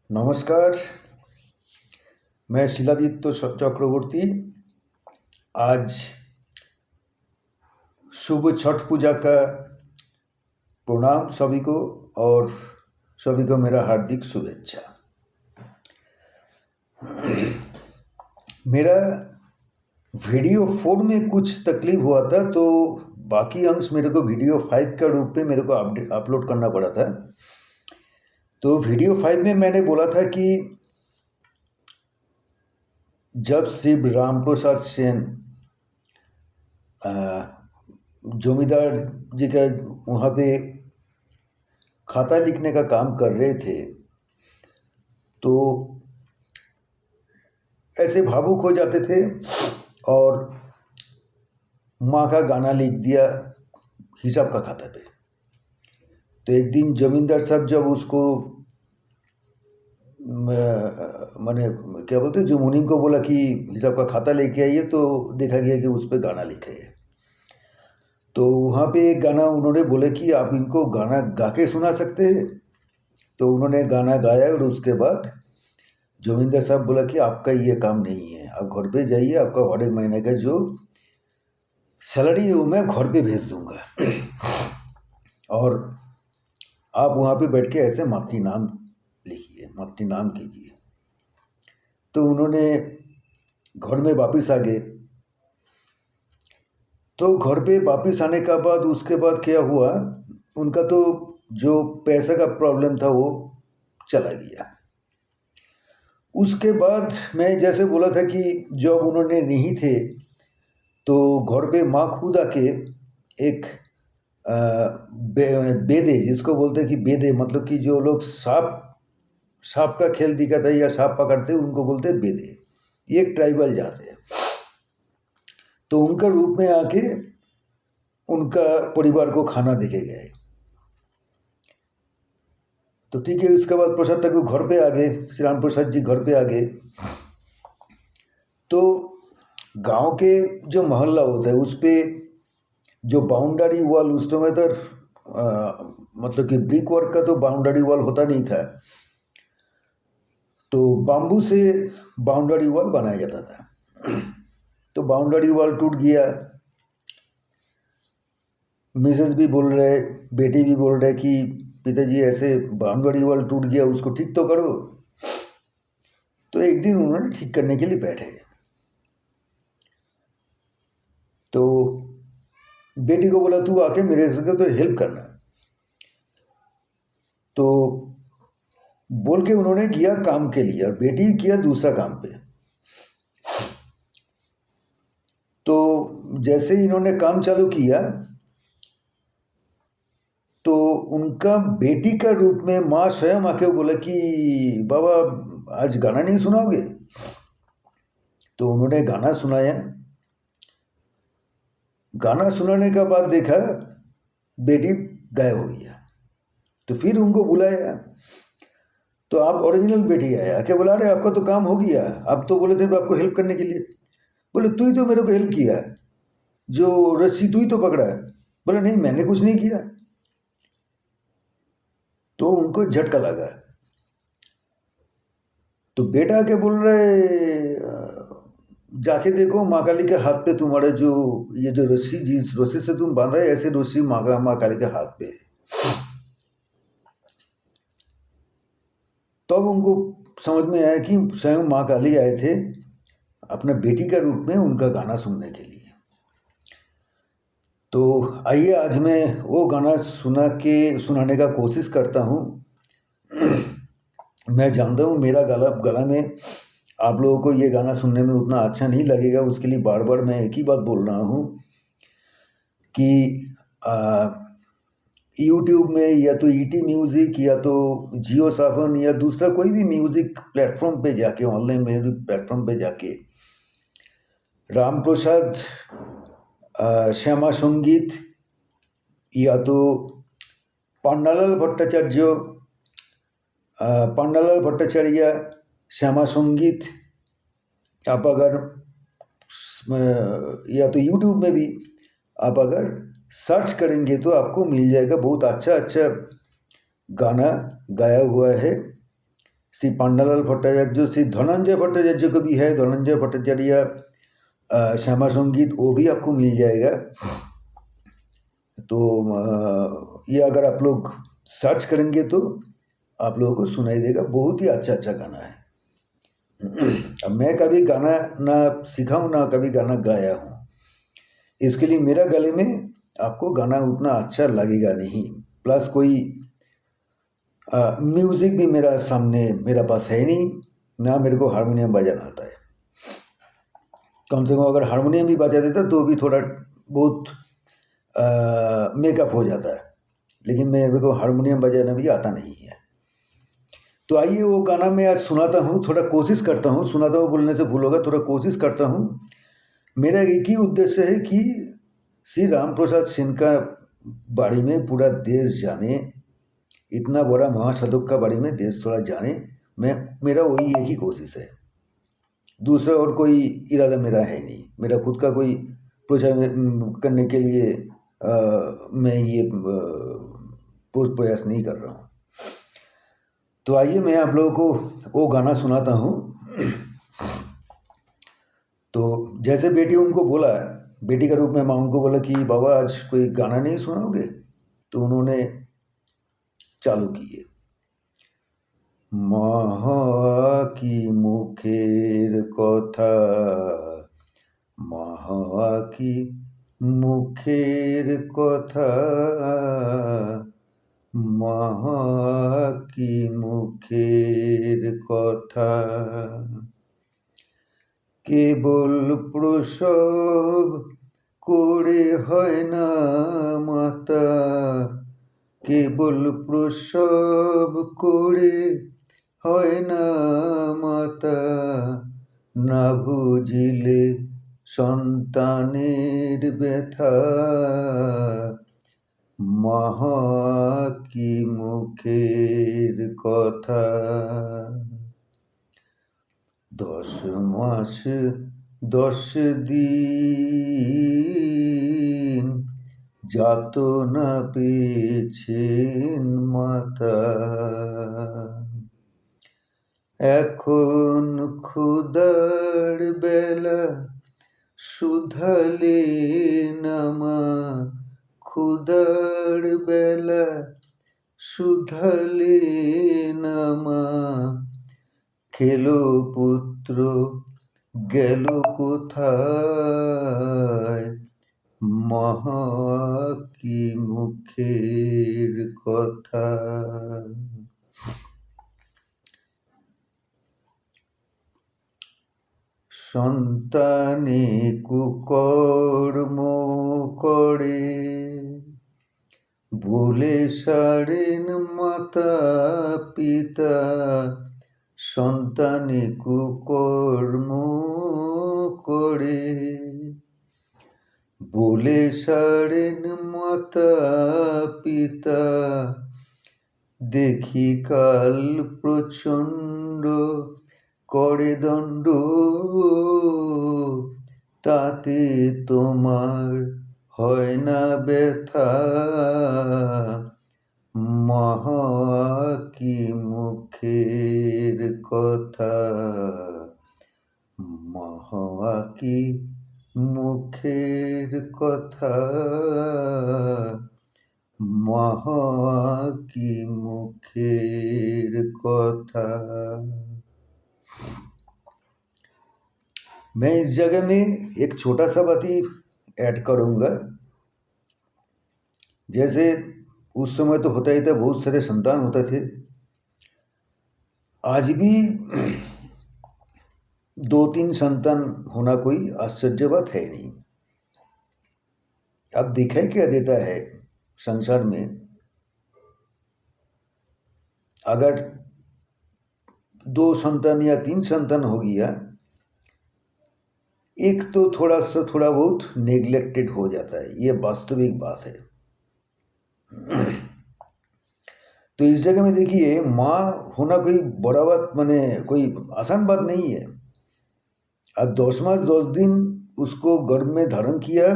नमस्कार। मैं शिलादित्य चक्रवर्ती। आज शुभ छठ पूजा का प्रणाम सभी को, और सभी को मेरा हार्दिक शुभेच्छा। मेरा वीडियो 4 में कुछ तकलीफ हुआ था, तो बाकी अंश मेरे को वीडियो 5 का रूप में मेरे को अपलोड करना पड़ा था। तो वीडियो 5 में मैंने बोला था कि जब श्री राम प्रसाद सेन जमींदार जी का वहाँ पे खाता लिखने का काम कर रहे थे, तो ऐसे भावुक हो जाते थे और माँ का गाना लिख दिया हिसाब का खाता पे। तो एक दिन जमींदार साहब जब उसको मैंने क्या बोलते जो मुनीम को बोला कि हिसाब का खाता लेके आइए, तो देखा गया कि उस पर गाना लिखे है। तो वहाँ पे एक गाना उन्होंने बोले कि आप इनको गाना गा के सुना सकते हैं। तो उन्होंने गाना गाया और उसके बाद जमींदार साहब बोला कि आपका ये काम नहीं है, आप घर पे जाइए, आपका हर एक महीने का जो सैलरी है वो मैं घर पे भेज दूंगा और आप वहाँ पे बैठ के ऐसे मातृ नाम लिखिए, मातृ नाम कीजिए। तो उन्होंने घर में वापस आ गए। तो घर पे वापस आने का बाद उसके बाद क्या हुआ, उनका तो जो पैसे का प्रॉब्लम था वो चला गया। उसके बाद मैं जैसे बोला था कि जब उन्होंने नहीं थे तो घर पे माँ खुद आके एक बेदे, जिसको बोलते हैं कि बेदे, मतलब कि जो लोग सांप का खेल दिखाता है या सांप पकड़ते हैं उनको बोलते हैं बेदे। ये एक ट्राइबल जात है। तो उनका रूप में आके उनका परिवार को खाना देके गए। तो ठीक है, इसके बाद प्रसाद ठाकुर घर पे आ गए, श्री राम प्रसाद जी घर पे आ गए। तो गांव के जो मोहल्ला होता है उस पर जो बाउंड्री वॉल, उस समय तो मतलब कि ब्रिक वर्क का तो बाउंड्री वॉल होता नहीं था, तो बाम्बू से बाउंड्री वॉल बनाया जाता था। तो बाउंड्री वॉल टूट गया। मिसेस भी बोल रहे, बेटी भी बोल रहे कि पिताजी ऐसे बाउंड्री वॉल टूट गया, उसको ठीक तो करो। तो एक दिन उन्होंने ठीक करने के लिए बैठे। तो बेटी को बोला तू आके मेरे संग तो हेल्प करना। तो बोल के उन्होंने किया काम के लिए और बेटी किया दूसरा काम पे। तो जैसे ही इन्होंने काम चालू किया तो उनका बेटी का रूप में माँ स्वयं आके बोला कि बाबा आज गाना नहीं सुनाओगे। तो उन्होंने गाना सुनाया। गाना सुनाने का बाद देखा बेटी गायब हो गया। तो फिर उनको बुलाया, तो आप ओरिजिनल बेटी आया, आके बोला अरे आपका तो काम हो गया, आप तो बोले थे आपको हेल्प करने के लिए। बोले तू ही तो मेरे को हेल्प किया, जो रस्सी तू ही तो पकड़ा है। बोला नहीं मैंने कुछ नहीं किया। तो उनको झटका लगा। तो बेटा के बोल रहे जाके देखो माँ काली के हाथ पे तुम्हारे जो ये जो रस्सी, जिस रस्सी से तुम बांधा है, ऐसे रस्सी माँ काली के हाथ पे है। तब उनको समझ में आया कि स्वयं माँ काली आए थे अपने बेटी का रूप में उनका गाना सुनने के लिए। तो आइए आज मैं वो गाना सुनाने का कोशिश करता हूँ। मैं जानता हूँ मेरा गला में आप लोगों को ये गाना सुनने में उतना अच्छा नहीं लगेगा, उसके लिए बार बार मैं एक ही बात बोल रहा हूँ कि यूट्यूब में या तो ईटी म्यूज़िक या तो जियो सावन या दूसरा कोई भी म्यूज़िक प्लेटफॉर्म पे जाके, ऑनलाइन म्यूज़िक प्लेटफॉर्म पे जाके राम प्रसाद श्यामा संगीत या तो पान्नालाल भट्टाचार्य श्यामा संगीत, आप अगर या तो यूट्यूब में भी आप अगर सर्च करेंगे तो आपको मिल जाएगा। बहुत अच्छा अच्छा गाना गाया हुआ है श्री पांडालाल भट्टाचार्य, श्री धनंजय भट्टाचार्य को भी है, धनंजय भट्टाचार्य श्यामा संगीत, वो भी आपको मिल जाएगा। तो ये अगर आप लोग सर्च करेंगे तो आप लोगों को सुनाई देगा, बहुत ही अच्छा अच्छा गाना है। अब मैं कभी गाना ना सीखा हूँ ना कभी गाना गाया हूँ, इसके लिए मेरा गले में आपको गाना उतना अच्छा लगेगा नहीं। प्लस कोई म्यूज़िक भी मेरा सामने मेरा पास है नहीं, ना मेरे को हारमोनियम बजाना आता है। कम से कम अगर हारमोनियम भी बजा देता तो भी थोड़ा बहुत मेकअप हो जाता है, लेकिन मेरे को हारमोनियम बजाना भी आता नहीं है। तो आइए वो गाना मैं आज सुनाता हूँ, थोड़ा कोशिश करता हूँ, सुनाता हूँ बोलने से भूल होगा, थोड़ा कोशिश करता हूँ। मेरा एक ही उद्देश्य है कि श्री राम प्रसाद सिंह का बारे में पूरा देश जाने, इतना बड़ा महासाधक का बारे में देश थोड़ा जाने, मेरा वही एक ही कोशिश है, दूसरा और कोई इरादा मेरा है नहीं। मेरा खुद का कोई प्रचार करने के लिए मैं ये प्रयास नहीं कर रहा हूँ। तो आइए मैं आप लोगों को वो गाना सुनाता हूँ। तो जैसे बेटी उनको बोला, बेटी का रूप में माँ उनको बोला कि बाबा आज कोई गाना नहीं सुनाओगे, तो उन्होंने चालू किए। माँ की मुखेर कथा, माँ की मुखेर कथा, माँ की मुखेर कथा, কেবল প্রসব করে হয় না মাতা, কেবল প্রসব করে হয় না মাতা, না বুঝিলে সন্তানের ব্যথা, মা কি মুখের কথা। 10 মাস 10 দিন যাতনা পেয়েছেন মাতা, এখন ক্ষুধার বেলা শুধালে না মা, ক্ষুধার বেলা শুধালে না মা, খেলো পুত্র গেল কোথায়, মা কি মুখের কথা। সন্তানে কুকর্ম করে বলে সারেন মাতা পিতা, সন্তানে কুকর্ম করে বলে সারেন মাতা পিতা, দেখি কাল প্রচণ্ড করে দণ্ড, তাতে তোমার হয় না ব্যথা, মা কি মুখের কথা, মা কি মুখের কথা, মা কি মুখের কথা। मैं इस जगह में एक छोटा सा बात ही ऐड करूँगा। जैसे उस समय तो होता ही था, बहुत सारे संतान होते थे, आज भी 2-3 संतान होना कोई आश्चर्य बात है नहीं। अब दिखाई क्या देता है संसार में, अगर 2 संतान या 3 संतान हो गया, एक तो थोड़ा बहुत नेग्लेक्टेड हो जाता है, ये वास्तविक बात है। तो इस जगह में देखिए, माँ होना कोई बड़ा बात माने कोई आसान बात नहीं है। अब 10 मास 10 दिन उसको गर्भ में धारण किया,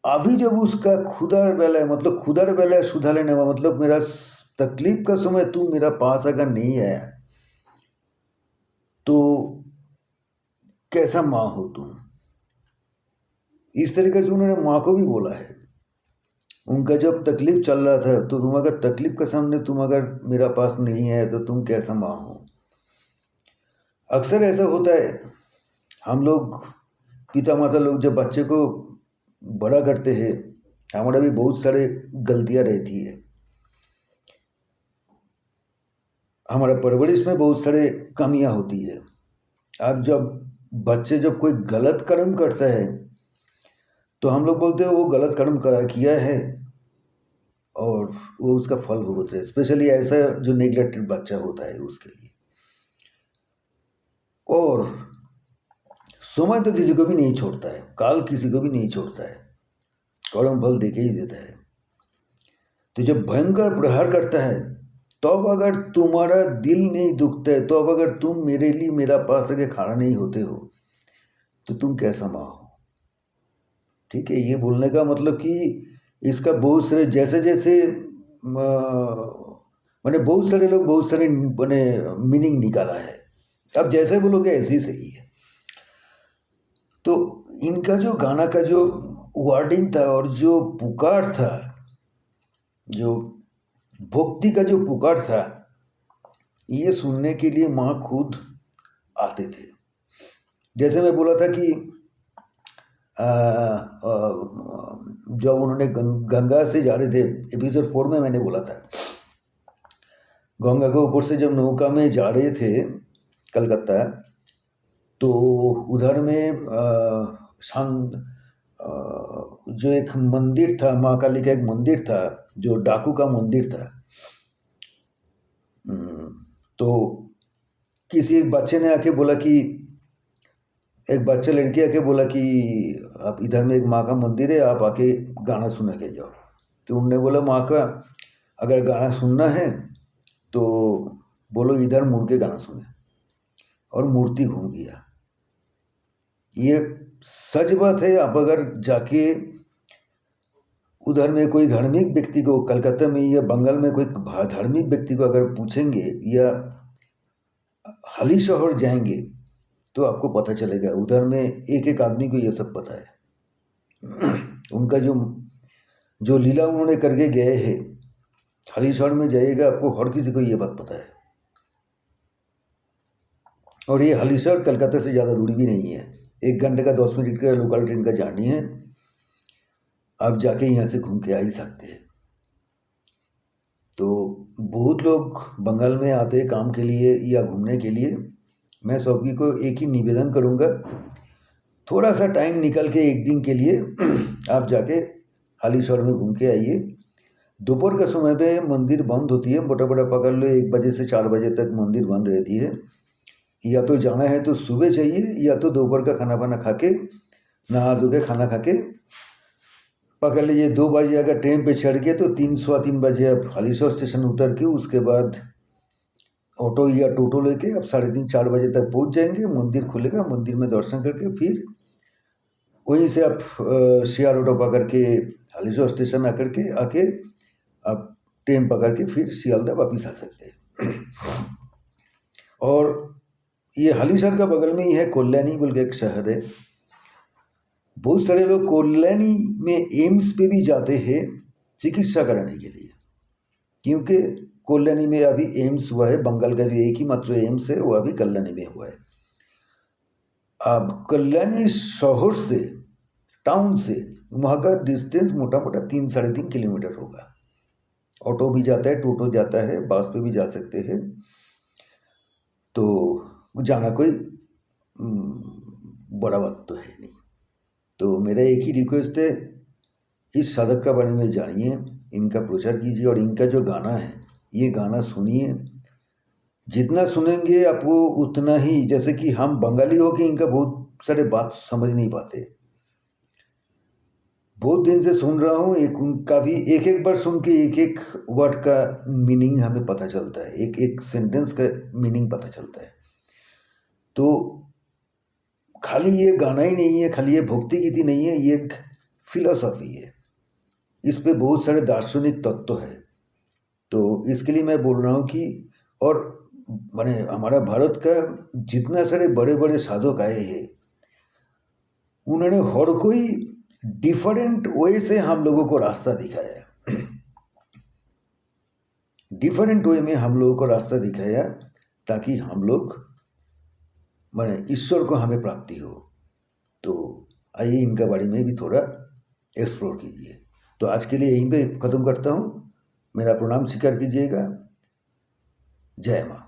अभी जब उसका खुदार बेला, मतलब खुदार बेला सुधा लेने, मतलब मेरा तकलीफ का समय तू मेरा पास अगर नहीं आया तो कैसा माँ हो तुम। इस तरीके से उन्होंने माँ को भी बोला है। उनका जब तकलीफ चल रहा था तो तुम अगर तकलीफ के सामने तुम अगर मेरा पास नहीं है तो तुम कैसा माँ हो। अक्सर ऐसा होता है, हम लोग पिता माता लोग जब बच्चे को बड़ा करते हैं, हमारा भी बहुत सारे गलतियाँ रहती है, हमारा परवरिश में बहुत सारे कमियाँ होती है। अब जब बच्चे जब कोई गलत कर्म करता है तो हम लोग बोलते हैं वो गलत कर्म करा किया है और वो उसका फल भुगतते हैं। स्पेशली ऐसा जो नेग्लेक्टेड बच्चा होता है उसके लिए। और समय तो किसी को भी नहीं छोड़ता है, काल किसी को भी नहीं छोड़ता है, कर्म फल देके ही देता है। तो जब भयंकर प्रहार करता है तो अब अगर तुम्हारा दिल नहीं दुखता है, तो अब अगर तुम मेरे लिए मेरा पास आके खड़ा नहीं होते हो तो तुम कैसा माँ हो। ठीक है, ये बोलने का मतलब कि इसका बहुत सारे जैसे जैसे मैंने बहुत सारे लोग बहुत सारे मैंने मीनिंग निकाला है। अब जैसे बोलोगे ऐसे ही सही है। तो इनका जो गाना का जो वर्डिंग था और जो पुकार था, जो भक्ति का जो पुकार था, ये सुनने के लिए माँ खुद आते थे। जैसे मैं बोला था कि जब उन्होंने गंगा से जा रहे थे, एपिसोड 4 में मैंने बोला था, गंगा के ऊपर से जब नौका में जा रहे थे कलकत्ता, तो उधर में जो एक मंदिर था, माँ काली का एक मंदिर था, जो डाकू का मंदिर था। तो किसी एक बच्चे ने आके बोला कि, एक बच्चा लड़की आके बोला कि आप इधर में एक माँ का मंदिर है, आप आके गाना सुना के जाओ। तो उन्होंने बोला माँ का अगर गाना सुनना है तो बोलो इधर मुड़ के गाना सुने, और मूर्ति घूम गया। ये सच बात है। आप अगर जाके उधर में कोई धार्मिक व्यक्ति को, कलकत्ता में या बंगाल में कोई धार्मिक व्यक्ति को अगर पूछेंगे या हाली शहर जाएंगे तो आपको पता चलेगा उधर में एक एक आदमी को ये सब पता है। उनका जो लीला उन्होंने करके गए हैं, हाली शहर में जाइएगा आपको हर किसी को ये बात पता है। और ये हाली शहर कलकत्ता से ज़्यादा दूरी भी नहीं है, 1 घंटे का 10 मिनट का लोकल ट्रेन का जर्नी है। आप जाके यहाँ से घूम के आ ही सकते हैं। तो बहुत लोग बंगाल में आते हैं काम के लिए या घूमने के लिए। मैं सभी को एक ही निवेदन करूँगा, थोड़ा सा टाइम निकल के एक दिन के लिए आप जाके हालीशहर में घूम के आइए। दोपहर के समय पे मंदिर बंद होती है, बड़ा बड़ा पकड़ लो 1 बजे से 4 बजे तक मंदिर बंद रहती है। या तो जाना है तो सुबह चाहिए, या तो दोपहर का खाना वाना खा के, नहा धो के खाना खा के पकड़ लीजिए। 2 बजे अगर ट्रेन पे चढ़ के तो 3 सवा 3 बजे आप हालीशहर स्टेशन उतर के उसके बाद ऑटो या टोटो लेके आप 3:30 4 बजे तक पहुंच जाएंगे। मंदिर खुलेगा, मंदिर में दर्शन करके फिर वहीं से आप शेयर ऑटो पकड़ के हालीशहर स्टेशन आकर के आके आप ट्रेन पकड़ के फिर सियालदह वापिस आ सकते हैं। और ये हालीशहर का बगल में ही है कल्याणी बोल के एक शहर है। बहुत सारे लोग कल्याणी में एम्स पे भी जाते हैं चिकित्सा कराने के लिए, क्योंकि कल्याणी में अभी एम्स हुआ है। बंगाल का जो एक ही मात्र एम्स है वो अभी कल्याणी में हुआ है। अब कल्याणी शहर से, टाउन से वहाँ का डिस्टेंस मोटा मोटा 3-3.5 किलोमीटर होगा। ऑटो भी जाता है, टोटो जाता है, बस पे भी जा सकते हैं। तो जाना कोई बड़ा बात तो है नहीं। तो मेरा एक ही रिक्वेस्ट है, इस साधक का बारे में जानिए, इनका प्रचार कीजिए और इनका जो गाना है ये गाना सुनिए। जितना सुनेंगे आपको उतना ही, जैसे कि हम बंगाली हो के इनका बहुत सारे बात समझ नहीं पाते। बहुत दिन से सुन रहा हूँ, एक उनका भी एक एक बार सुन के एक एक वर्ड का मीनिंग हमें पता चलता है, एक एक सेंटेंस का मीनिंग पता चलता है। तो खाली ये गाना ही नहीं है, खाली ये भक्ति गीति नहीं है, ये एक फिलॉसफी है। इस पे बहुत सारे दार्शनिक तत्व है। तो इसके लिए मैं बोल रहा हूँ कि और माने हमारा भारत का जितना सारे बड़े बड़े साधक आए हैं, उन्होंने हर कोई डिफरेंट वे से हम लोगों को रास्ता दिखाया। डिफरेंट वे में हम लोगों को रास्ता दिखाया ताकि हम लोग माने ईश्वर को हमें प्राप्ति हो। तो आइए इनके बारे में भी थोड़ा एक्सप्लोर कीजिए। तो आज के लिए यहीं पे ख़त्म करता हूँ। मेरा प्रणाम स्वीकार कीजिएगा। जय माँ।